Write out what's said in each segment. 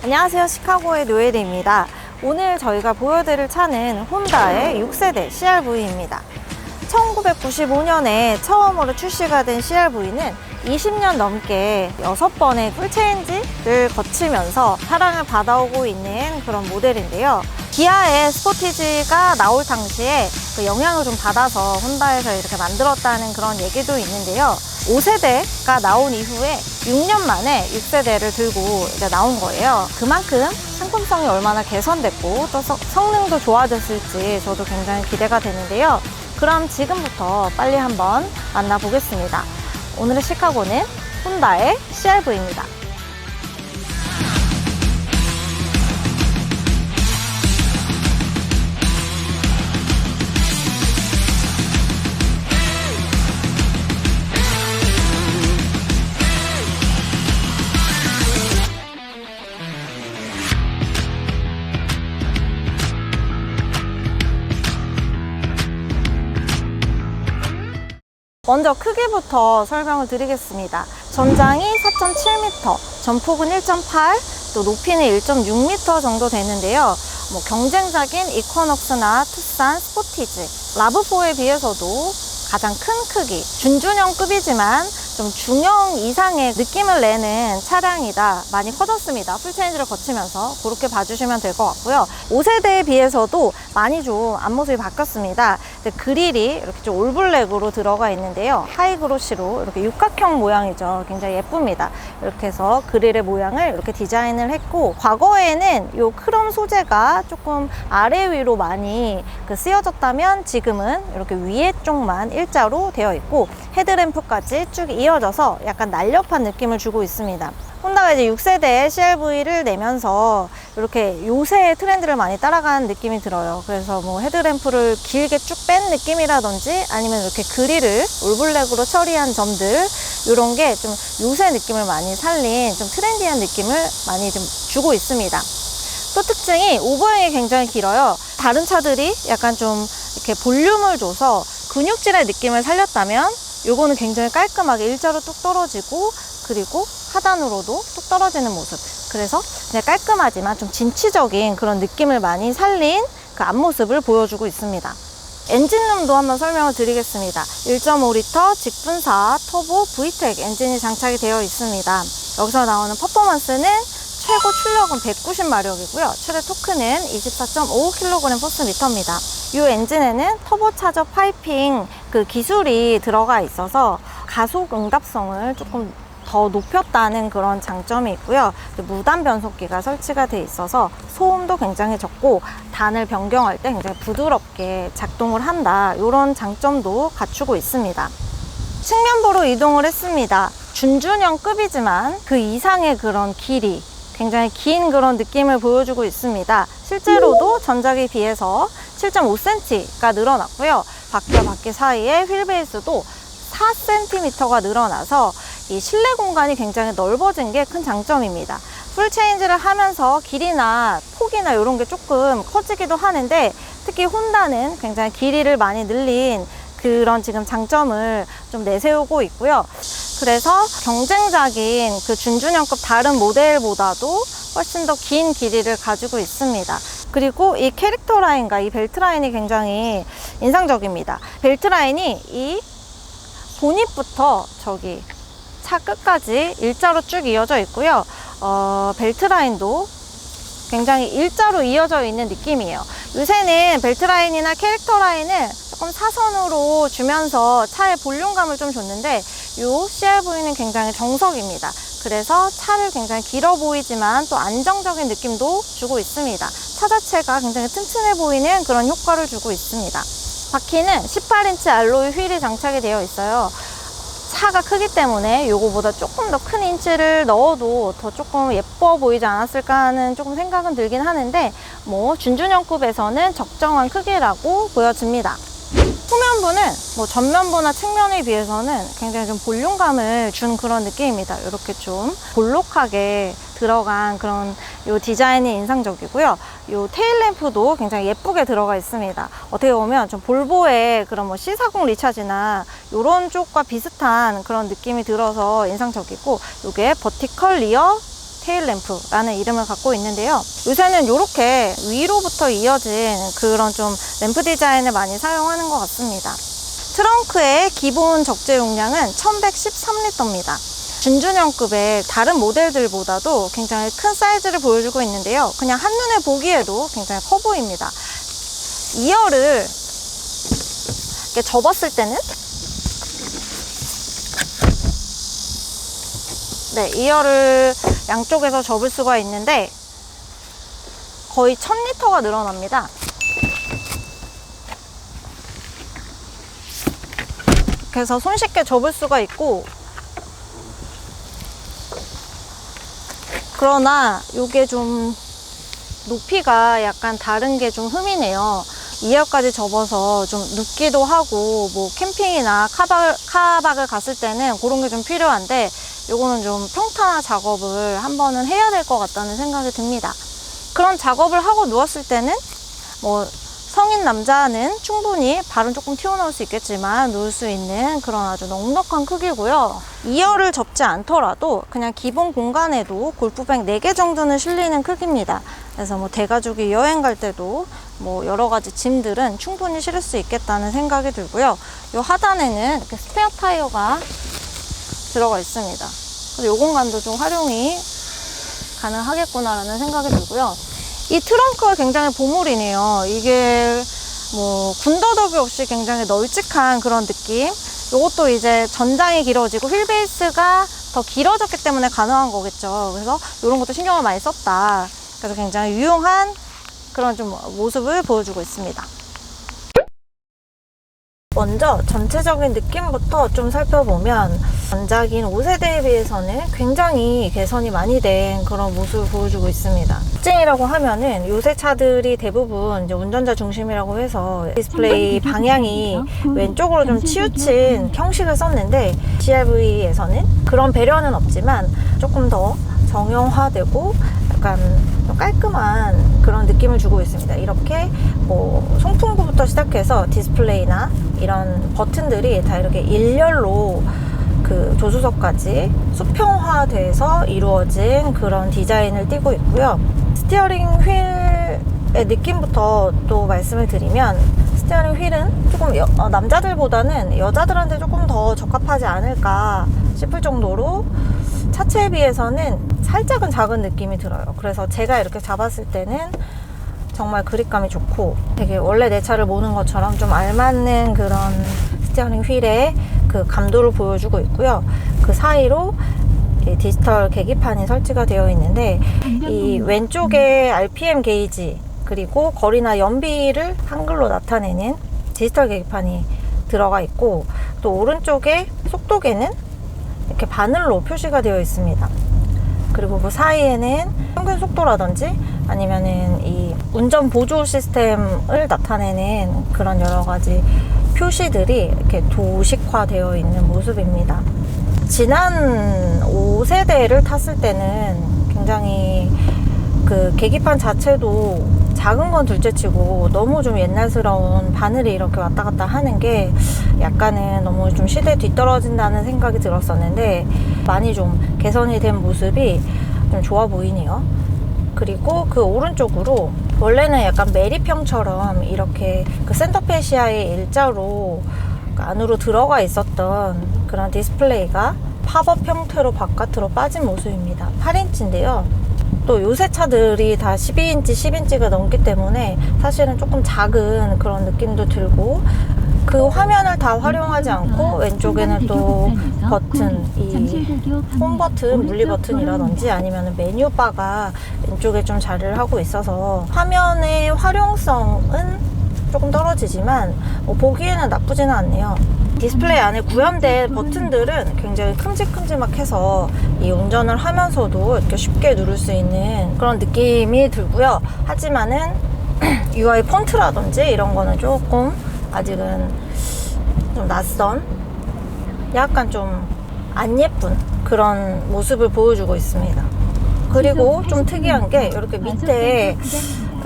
안녕하세요, 시카고의 노엘입니다. 오늘 저희가 보여드릴 차는 혼다의 6세대 CR-V입니다. 1995년에 처음으로 출시가 된 CR-V는 20년 넘게 6번의 풀체인지를 거치면서 사랑을 받아오고 있는 그런 모델인데요. 기아의 스포티지가 나올 당시에 그 영향을 좀 받아서 혼다에서 이렇게 만들었다는 그런 얘기도 있는데요. 5세대가 나온 이후에 6년 만에 6세대를 들고 이제 나온 거예요. 그만큼 상품성이 얼마나 개선됐고 또 성능도 좋아졌을지 저도 굉장히 기대가 되는데요. 그럼 지금부터 빨리 한번 만나보겠습니다. 오늘의 시카고는 혼다의 CR-V입니다. 먼저 크기부터 설명을 드리겠습니다. 전장이 4.7m, 전폭은 1.8, 또 높이는 1.6m 정도 되는데요. 경쟁작인 이쿼녹스나 투싼, 스포티지, 라브4에 비해서도 가장 큰 크기, 준중형급이지만 좀 중형 이상의 느낌을 내는 차량이다. 많이 커졌습니다. 풀체인지를 거치면서 그렇게 봐주시면 될 것 같고요. 5세대에 비해서도 많이 좀 앞모습이 바뀌었습니다. 그릴이 이렇게 좀 올블랙으로 들어가 있는데요. 하이그로시로 이렇게 육각형 모양이죠. 굉장히 예쁩니다. 이렇게 해서 그릴의 모양을 이렇게 디자인을 했고, 과거에는 이 크롬 소재가 조금 아래 위로 많이 쓰여졌다면 지금은 이렇게 위에 쪽만 일자로 되어 있고 헤드램프까지 쭉 이어져서 약간 날렵한 느낌을 주고 있습니다. 혼다가 이제 6세대 CR-V를 내면서 이렇게 요새 트렌드를 많이 따라가는 느낌이 들어요. 그래서 헤드램프를 길게 쭉 뺀 느낌이라든지 아니면 이렇게 그릴을 올블랙으로 처리한 점들, 이런 게 좀 요새 느낌을 많이 살린 좀 트렌디한 느낌을 많이 좀 주고 있습니다. 또 특징이 오버행이 굉장히 길어요. 다른 차들이 약간 좀 이렇게 볼륨을 줘서 근육질의 느낌을 살렸다면 요거는 굉장히 깔끔하게 일자로 뚝 떨어지고, 그리고 하단으로도 뚝 떨어지는 모습. 그래서 그냥 깔끔하지만 좀 진취적인 그런 느낌을 많이 살린 그 앞모습을 보여주고 있습니다. 엔진룸도 한번 설명을 드리겠습니다. 1.5L 직분사 터보 VTEC 엔진이 장착이 되어 있습니다. 여기서 나오는 퍼포먼스는 최고 출력은 190마력이고요. 최대 토크는 24.5kg/Fm입니다. 이 엔진에는 터보차저 파이핑 기술이 들어가 있어서 가속 응답성을 조금 더 높였다는 그런 장점이 있고요. 무단 변속기가 설치가 돼 있어서 소음도 굉장히 적고 단을 변경할 때 굉장히 부드럽게 작동을 한다. 이런 장점도 갖추고 있습니다. 측면부로 이동을 했습니다. 준중형급이지만 그 이상의 그런 길이, 굉장히 긴 그런 느낌을 보여주고 있습니다. 실제로도 전작에 비해서 7.5cm가 늘어났고요. 바퀴와 바퀴 사이에 휠베이스도 4cm가 늘어나서 이 실내 공간이 굉장히 넓어진 게 큰 장점입니다. 풀체인지를 하면서 길이나 폭이나 이런 게 조금 커지기도 하는데, 특히 혼다는 굉장히 길이를 많이 늘린 그런 지금 장점을 좀 내세우고 있고요. 그래서 경쟁작인 그 준중형급 다른 모델보다도 훨씬 더 긴 길이를 가지고 있습니다. 그리고 이 캐릭터 라인과 이 벨트 라인이 굉장히 인상적입니다. 벨트 라인이 이 보닛부터 저기 차 끝까지 일자로 쭉 이어져 있고요. 벨트 라인도 굉장히 일자로 이어져 있는 느낌이에요. 요새는 벨트 라인이나 캐릭터 라인을 조금 사선으로 주면서 차의 볼륨감을 좀 줬는데, 이 CR-V는 굉장히 정석입니다. 그래서 차를 굉장히 길어 보이지만 또 안정적인 느낌도 주고 있습니다. 차 자체가 굉장히 튼튼해 보이는 그런 효과를 주고 있습니다. 바퀴는 18인치 알로이 휠이 장착이 되어 있어요. 차가 크기 때문에 요거보다 조금 더 큰 인치를 넣어도 더 조금 예뻐 보이지 않았을까 하는 조금 생각은 들긴 하는데, 준중형급에서는 적정한 크기라고 보여집니다. 후면부는 전면부나 측면에 비해서는 굉장히 좀 볼륨감을 준 그런 느낌입니다. 이렇게 좀 볼록하게 들어간 그런 요 디자인이 인상적이고요. 요 테일램프도 굉장히 예쁘게 들어가 있습니다. 어떻게 보면 좀 볼보의 그런 C40 리차지나 요런 쪽과 비슷한 그런 느낌이 들어서 인상적이고, 요게 버티컬 리어 테일 램프라는 이름을 갖고 있는데요. 요새는 이렇게 위로부터 이어진 그런 좀 램프 디자인을 많이 사용하는 것 같습니다. 트렁크의 기본 적재 용량은 1113리터입니다. 준준형급의 다른 모델들보다도 굉장히 큰 사이즈를 보여주고 있는데요. 그냥 한눈에 보기에도 굉장히 커 보입니다. 2열을 이렇게 접었을 때는 네, 2열을 양쪽에서 접을 수가 있는데 거의 1000리터가 늘어납니다. 그래서 손쉽게 접을 수가 있고, 그러나 이게 좀 높이가 약간 다른 게 좀 흠이네요. 2열까지 접어서 좀 눕기도 하고, 뭐 캠핑이나 카박을 갔을 때는 그런 게 좀 필요한데, 요거는 좀 평탄화 작업을 한 번은 해야 될 것 같다는 생각이 듭니다. 그런 작업을 하고 누웠을 때는 뭐 성인 남자는 충분히 발은 조금 튀어나올 수 있겠지만 누울 수 있는 그런 아주 넉넉한 크기고요. 2열을 접지 않더라도 그냥 기본 공간에도 골프백 4개 정도는 실리는 크기입니다. 그래서 뭐 대가족이 여행 갈 때도 뭐 여러 가지 짐들은 충분히 실을 수 있겠다는 생각이 들고요. 이 하단에는 이렇게 스페어 타이어가 들어가 있습니다. 그래서 이 공간도 좀 활용이 가능하겠구나라는 생각이 들고요. 이 트렁크가 굉장히 보물이네요. 이게 뭐 군더더기 없이 굉장히 널찍한 그런 느낌. 이것도 이제 전장이 길어지고 휠베이스가 더 길어졌기 때문에 가능한 거겠죠. 그래서 이런 것도 신경을 많이 썼다. 그래서 굉장히 유용한 그런 좀 모습을 보여주고 있습니다. 먼저 전체적인 느낌부터 좀 살펴보면 전작인 5세대에 비해서는 굉장히 개선이 많이 된 그런 모습을 보여주고 있습니다. 특징이라고 하면은 요새 차들이 대부분 이제 운전자 중심이라고 해서 디스플레이 방향이 왼쪽으로 좀 치우친 형식을 썼는데, CR-V에서는 그런 배려는 없지만 조금 더 정형화되고 약간 좀 깔끔한 그런 느낌을 주고 있습니다. 이렇게 뭐 송풍구부터 시작해서 디스플레이나 이런 버튼들이 다 이렇게 일렬로 그 조수석까지 수평화돼서 이루어진 그런 디자인을 띠고 있고요. 스티어링 휠의 느낌부터 또 말씀을 드리면, 스티어링 휠은 조금 남자들보다는 여자들한테 조금 더 적합하지 않을까 싶을 정도로 차체에 비해서는 살짝은 작은 느낌이 들어요. 그래서 제가 이렇게 잡았을 때는 정말 그립감이 좋고 되게 원래 내 차를 모는 것처럼 좀 알맞는 그런 스티어링 휠의 그 감도를 보여주고 있고요. 그 사이로 디지털 계기판이 설치가 되어 있는데, 이 왼쪽에 RPM 게이지 그리고 거리나 연비를 한글로 나타내는 디지털 계기판이 들어가 있고, 또 오른쪽에 속도계는 이렇게 바늘로 표시가 되어 있습니다. 그리고 그 사이에는 평균 속도라든지 아니면은 이 운전 보조 시스템을 나타내는 그런 여러 가지 표시들이 이렇게 도식화되어 있는 모습입니다. 지난 5세대를 탔을 때는 굉장히 그 계기판 자체도 작은 건 둘째치고 너무 좀 옛날스러운 바늘이 이렇게 왔다 갔다 하는 게 약간은 너무 좀 시대에 뒤떨어진다는 생각이 들었었는데, 많이 좀 개선이 된 모습이 좀 좋아 보이네요. 그리고 그 오른쪽으로 원래는 약간 메리평처럼 이렇게 그 센터페시아의 일자로 안으로 들어가 있었던 그런 디스플레이가 팝업 형태로 바깥으로 빠진 모습입니다. 8인치인데요. 또 요새 차들이 다 12인치, 10인치가 넘기 때문에 사실은 조금 작은 그런 느낌도 들고, 그 화면을 다 활용하지 않고 왼쪽에는 또 버튼, 이 홈 버튼, 물리 버튼이라든지 아니면 메뉴 바가 왼쪽에 좀 자리를 하고 있어서 화면의 활용성은 조금 떨어지지만 보기에는 나쁘지는 않네요. 디스플레이 안에 구현된 버튼들은 굉장히 큼직큼직해서 이 운전을 하면서도 이렇게 쉽게 누를 수 있는 그런 느낌이 들고요. 하지만은 UI 폰트라든지 이런 거는 조금 아직은 좀 낯선, 약간 좀 안 예쁜 그런 모습을 보여주고 있습니다. 그리고 좀 특이한 게 이렇게 밑에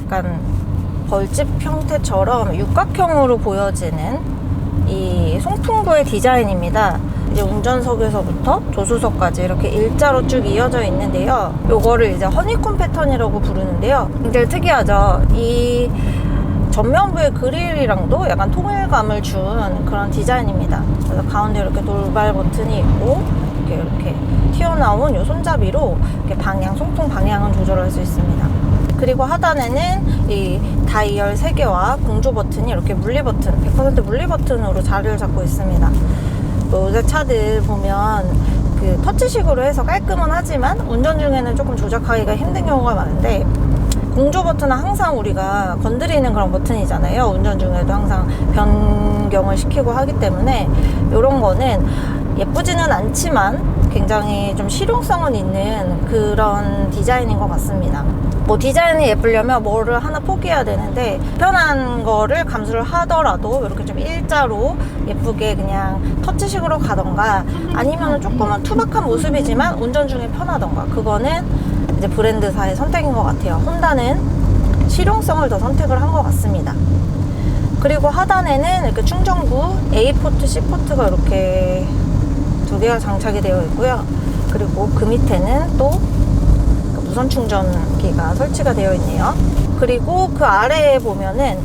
약간 벌집 형태처럼 육각형으로 보여지는 이 송풍구의 디자인입니다. 이제 운전석에서부터 조수석까지 이렇게 일자로 쭉 이어져 있는데요. 요거를 이제 허니콤 패턴이라고 부르는데요. 굉장히 특이하죠. 이 전면부의 그릴이랑도 약간 통일감을 준 그런 디자인입니다. 그래서 가운데 이렇게 돌발 버튼이 있고 이렇게 튀어나온 요 손잡이로 이렇게 송통 방향은 조절할 수 있습니다. 그리고 하단에는 이 다이얼 3개와 공조 버튼이 이렇게 물리 버튼, 100% 물리 버튼으로 자리를 잡고 있습니다. 요새 차들 보면 그 터치식으로 해서 깔끔은 하지만 운전 중에는 조금 조작하기가 힘든 경우가 많은데, 공조 버튼은 항상 우리가 건드리는 그런 버튼이잖아요. 운전 중에도 항상 변경을 시키고 하기 때문에 이런 거는 예쁘지는 않지만 굉장히 좀 실용성은 있는 그런 디자인인 것 같습니다. 뭐 디자인이 예쁘려면 뭐를 하나 포기해야 되는데, 편한 거를 감수를 하더라도 이렇게 좀 일자로 예쁘게 그냥 터치식으로 가던가, 아니면 조금은 투박한 모습이지만 운전 중에 편하던가, 그거는 이제 브랜드사의 선택인 것 같아요. 혼다는 실용성을 더 선택을 한 것 같습니다. 그리고 하단에는 이렇게 충전구 A포트, C포트가 이렇게 2개가 장착이 되어 있고요. 그리고 그 밑에는 또 무선 충전기가 설치가 되어 있네요. 그리고 그 아래에 보면은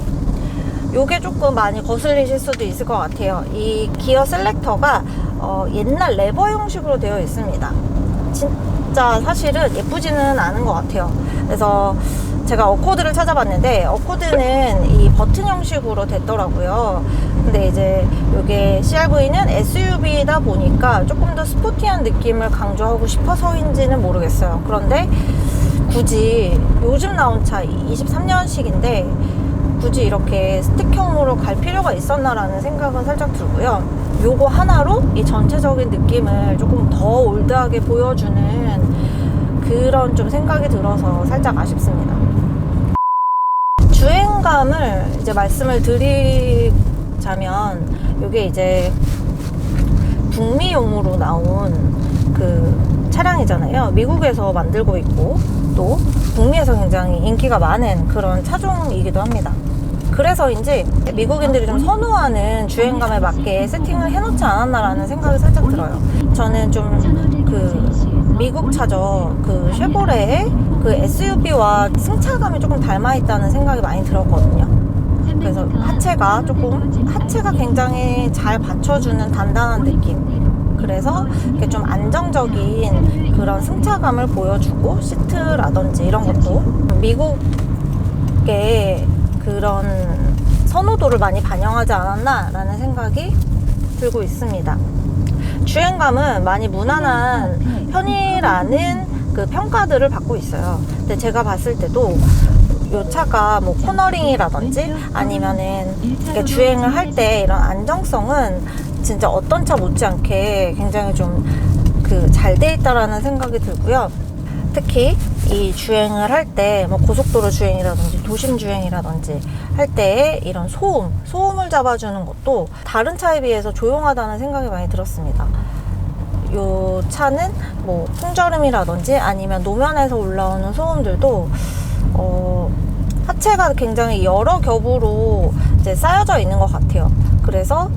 요게 조금 많이 거슬리실 수도 있을 것 같아요. 이 기어 셀렉터가 옛날 레버 형식으로 되어 있습니다. 진짜 사실은 예쁘지는 않은 것 같아요. 그래서 제가 어코드를 찾아봤는데, 어코드는 이 버튼 형식으로 됐더라고요. 근데 이제 이게 CRV는 SUV다 보니까 조금 더 스포티한 느낌을 강조하고 싶어서인지는 모르겠어요. 그런데 굳이 요즘 나온 차 23년식인데 굳이 이렇게 스틱형으로 갈 필요가 있었나라는 생각은 살짝 들고요. 요거 하나로 이 전체적인 느낌을 조금 더 올드하게 보여주는 그런 좀 생각이 들어서 살짝 아쉽습니다. 주행감을 이제 말씀을 드리자면, 이게 이제 북미용으로 나온 그 차량이잖아요. 미국에서 만들고 있고 또 북미에서 굉장히 인기가 많은 그런 차종이기도 합니다. 그래서인지 미국인들이 좀 선호하는 주행감에 맞게 세팅을 해놓지 않았나라는 생각이 살짝 들어요. 저는 좀 그 미국 차죠. 그 쉐보레의 그 SUV와 승차감이 조금 닮아있다는 생각이 많이 들었거든요. 그래서 하체가 굉장히 잘 받쳐주는 단단한 느낌. 그래서 이렇게 좀 안정적인 그런 승차감을 보여주고, 시트라든지 이런 것도 미국의 그런 선호도를 많이 반영하지 않았나라는 생각이 들고 있습니다. 주행감은 많이 무난한 편이라는 그 평가들을 받고 있어요. 근데 제가 봤을 때도 이 차가 뭐 코너링이라든지 아니면은 이렇게 주행을 할 때 이런 안정성은 진짜 어떤 차 못지않게 굉장히 좀 그 잘 돼 있다라는 생각이 들고요. 특히 이 주행을 할 때 뭐 고속도로 주행이라든지 도심 주행이라든지 할 때 이런 소음을 잡아주는 것도 다른 차에 비해서 조용하다는 생각이 많이 들었습니다. 이 차는 뭐 풍절음이라든지 아니면 노면에서 올라오는 소음들도 하체가 굉장히 여러 겹으로 이제 쌓여져 있는 것 같아요. 그래서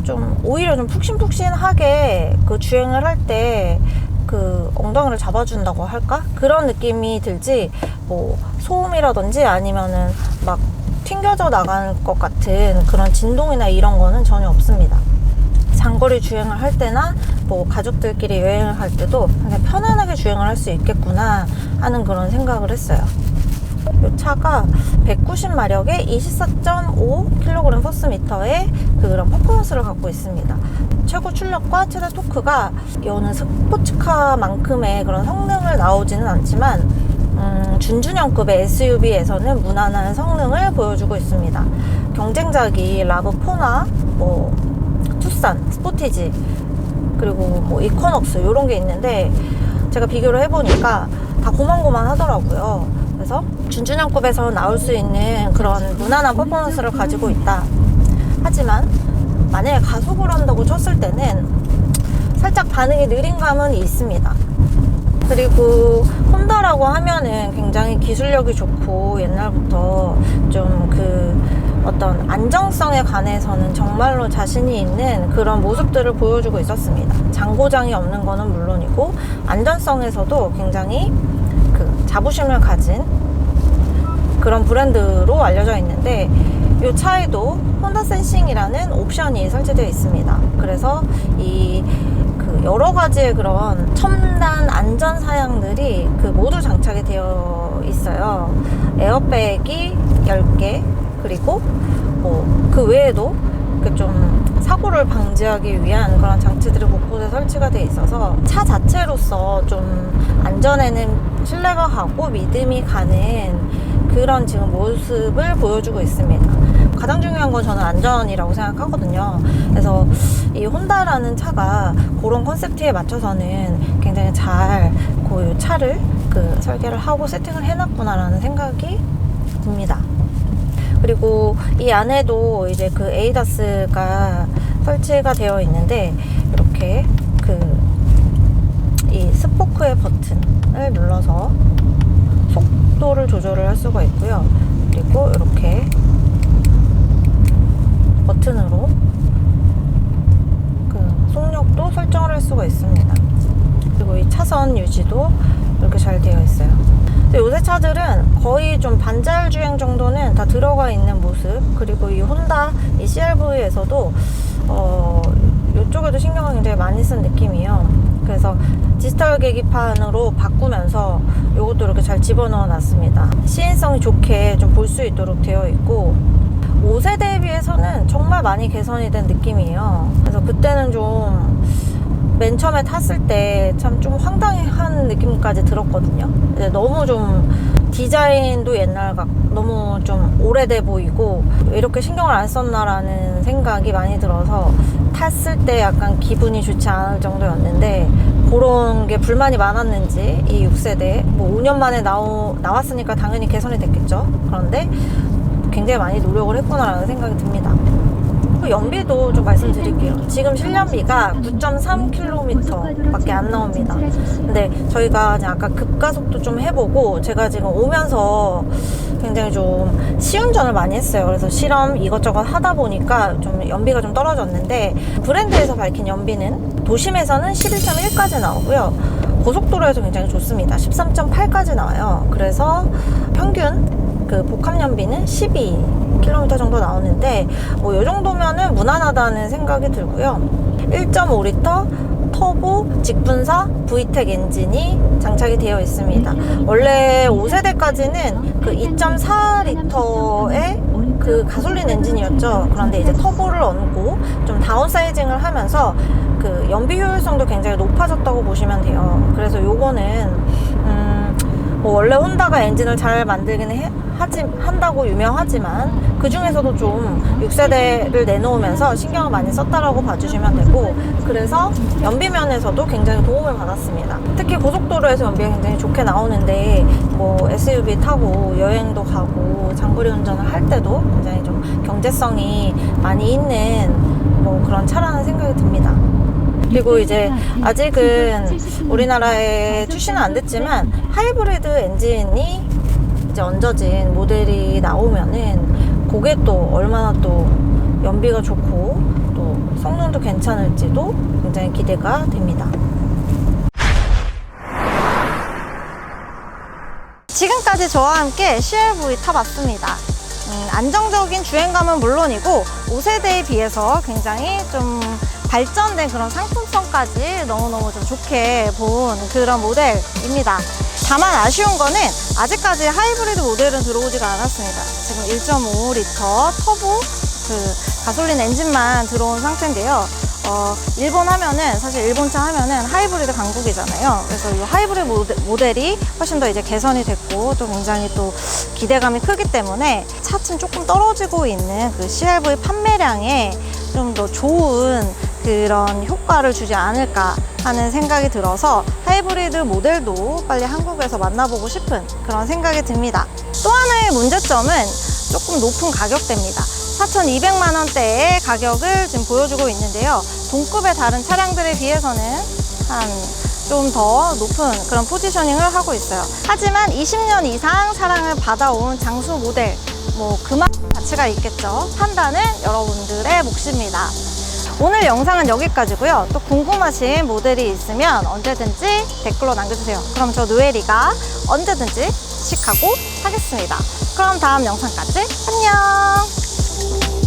좀 오히려 좀 푹신푹신하게 그 주행을 할 때 그 엉덩이를 잡아준다고 할까? 그런 느낌이 들지, 뭐 소음이라든지 아니면은 막 튕겨져 나갈 것 같은 그런 진동이나 이런 거는 전혀 없습니다. 장거리 주행을 할 때나 뭐 가족들끼리 여행을 할 때도 그냥 편안하게 주행을 할 수 있겠구나 하는 그런 생각을 했어요. 이 차가 190마력에 24.5kg 포스미터의 그런 퍼포먼스를 갖고 있습니다. 최고 출력과 최대 토크가 이거는 스포츠카만큼의 그런 성능을 나오지는 않지만 준준형급의 SUV에서는 무난한 성능을 보여주고 있습니다. 경쟁작이 라브4나 뭐 투싼, 스포티지, 그리고 뭐 이코넉스 이런 게 있는데 제가 비교를 해보니까 다 고만고만 하더라고요. 그래서 준준형급에서 나올 수 있는 그런 무난한 퍼포먼스를 가지고 있다. 하지만 만약에 가속을 한다고 쳤을 때는 살짝 반응이 느린 감은 있습니다. 그리고 혼다라고 하면은 굉장히 기술력이 좋고 옛날부터 좀 어떤 안정성에 관해서는 정말로 자신이 있는 그런 모습들을 보여주고 있었습니다. 장고장이 없는 거는 물론이고 안전성에서도 굉장히 자부심을 가진 그런 브랜드로 알려져 있는데, 이 차에도 혼다 센싱이라는 옵션이 설치되어 있습니다. 그래서 여러 가지의 그런 첨단 안전 사양들이 모두 장착이 되어 있어요. 에어백이 10개, 그리고 그 외에도 좀 사고를 방지하기 위한 그런 장치들이 곳곳에 설치가 되어 있어서 차 자체로서 좀 안전에는 신뢰가 가고 믿음이 가는 그런 지금 모습을 보여주고 있습니다. 가장 중요한 건 저는 안전이라고 생각하거든요. 그래서 이 혼다라는 차가 그런 컨셉트에 맞춰서는 굉장히 잘 그 차를 설계를 하고 세팅을 해놨구나라는 생각이 듭니다. 그리고 이 안에도 이제 에이다스가 설치가 되어 있는데, 이렇게 이 스포크의 버튼을 눌러서 속도를 조절을 할 수가 있고요. 그리고 이렇게 버튼으로 속력도 설정을 할 수가 있습니다. 그리고 이 차선 유지도 이렇게 잘 되어 있어요. 요새 차들은 거의 좀 반자율 주행 정도는 다 들어가 있는 모습. 그리고 이 혼다 이 CR-V에서도 이쪽에도 신경을 굉장히 많이 쓴 느낌이에요. 그래서 디지털 계기판으로 바꾸면서 이것도 이렇게 잘 집어넣어 놨습니다. 시인성이 좋게 좀 볼 수 있도록 되어 있고, 5세대에 비해서는 정말 많이 개선이 된 느낌이에요. 그래서 그때는 좀 맨 처음에 탔을 때 참 좀 황당한 느낌까지 들었거든요. 너무 좀 디자인도 옛날 같고 너무 좀 오래돼 보이고 왜 이렇게 신경을 안 썼나라는 생각이 많이 들어서 탔을 때 약간 기분이 좋지 않을 정도였는데, 그런 게 불만이 많았는지 이 6세대 5년 만에 나왔으니까 당연히 개선이 됐겠죠. 그런데 굉장히 많이 노력을 했구나라는 생각이 듭니다. 연비도 좀 말씀드릴게요. 지금 실연비가 9.3km 밖에 안 나옵니다. 근데 저희가 아까 급가속도 좀 해보고, 제가 지금 오면서 굉장히 좀 시운전을 많이 했어요. 그래서 실험 이것저것 하다 보니까 좀 연비가 좀 떨어졌는데, 브랜드에서 밝힌 연비는 도심에서는 11.1까지 나오고요. 고속도로에서 굉장히 좋습니다. 13.8까지 나와요. 그래서 평균 복합 연비는 12km 정도 나오는데, 이 정도면은 무난하다는 생각이 들고요. 1.5L 터보 직분사 VTEC 엔진이 장착이 되어 있습니다. 원래 5세대까지는 2.4L의 가솔린 엔진이었죠. 그런데 이제 터보를 얹고 좀 다운사이징을 하면서 연비 효율성도 굉장히 높아졌다고 보시면 돼요. 그래서 요거는 원래 혼다가 엔진을 잘 만들긴 한다고 유명하지만, 그 중에서도 좀 6세대를 내놓으면서 신경을 많이 썼다라고 봐주시면 되고, 그래서 연비 면에서도 굉장히 도움을 받았습니다. 특히 고속도로에서 연비가 굉장히 좋게 나오는데, SUV 타고 여행도 가고 장거리 운전을 할 때도 굉장히 좀 경제성이 많이 있는 그런 차라는 생각이 듭니다. 그리고 이제 아직은 우리나라에 출시는 안 됐지만 하이브리드 엔진이 이제 얹어진 모델이 나오면은 그게 또 얼마나 또 연비가 좋고 또 성능도 괜찮을지도 굉장히 기대가 됩니다. 지금까지 저와 함께 CR-V 타봤습니다. 안정적인 주행감은 물론이고 5세대에 비해서 굉장히 좀 발전된 그런 상품성까지 너무너무 좀 좋게 본 그런 모델입니다. 다만 아쉬운 거는 아직까지 하이브리드 모델은 들어오지가 않았습니다. 지금 1.5L 터보 가솔린 엔진만 들어온 상태인데요. 일본 하면은, 사실 일본차 하면은 하이브리드 강국이잖아요. 그래서 이 하이브리드 모델이 훨씬 더 이제 개선이 됐고 또 굉장히 또 기대감이 크기 때문에 차츰 조금 떨어지고 있는 CR-V 판매량에 좀 더 좋은 그런 효과를 주지 않을까 하는 생각이 들어서 하이브리드 모델도 빨리 한국에서 만나보고 싶은 그런 생각이 듭니다. 또 하나의 문제점은 조금 높은 가격대입니다. 4,200만 원대의 가격을 지금 보여주고 있는데요. 동급의 다른 차량들에 비해서는 한 좀 더 높은 그런 포지셔닝을 하고 있어요. 하지만 20년 이상 사랑을 받아온 장수 모델, 뭐 그만큼 가치가 있겠죠. 판단은 여러분들의 몫입니다. 오늘 영상은 여기까지고요. 또 궁금하신 모델이 있으면 언제든지 댓글로 남겨주세요. 그럼 저 누에리가 언제든지 씩하고 하겠습니다. 그럼 다음 영상까지 안녕.